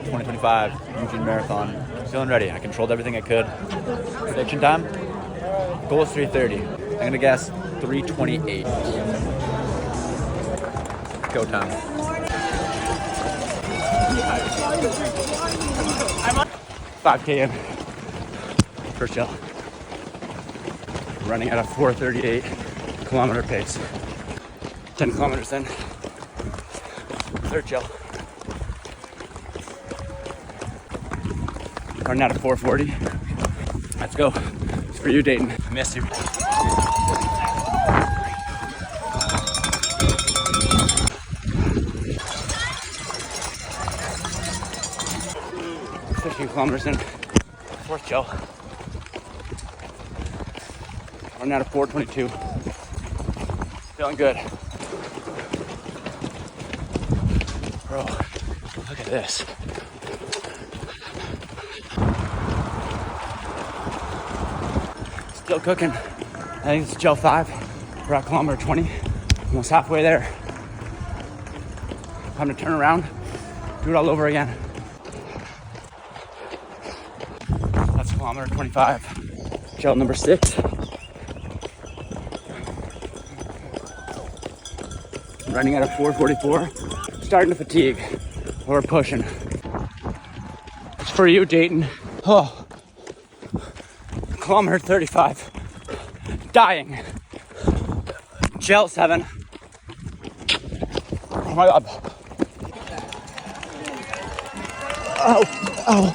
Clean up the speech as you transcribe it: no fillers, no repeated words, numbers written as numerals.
2025 Eugene Marathon. Feeling ready. I controlled everything I could. Prediction time? Goal is 3:30. I'm gonna guess 3:28. Go time. 5K in. First gel. Running at a 4:38 kilometer pace. 10 kilometers in. Third gel. Running out of 4:40. Let's go. It's for you, Dayton. I miss you. Kilometers in. Fourth gel. Running out of 4:22. Feeling good. Bro, look at this. Still cooking. I think it's gel 5. We're at kilometer 20. Almost halfway there. Time to turn around. Do it all over again. That's kilometer 25. Gel number 6. Running at a 4:44. Starting to fatigue. We're pushing. It's for you, Dayton. Oh. Kilometer 35. Dying. Gel 7. Oh my God. Oh.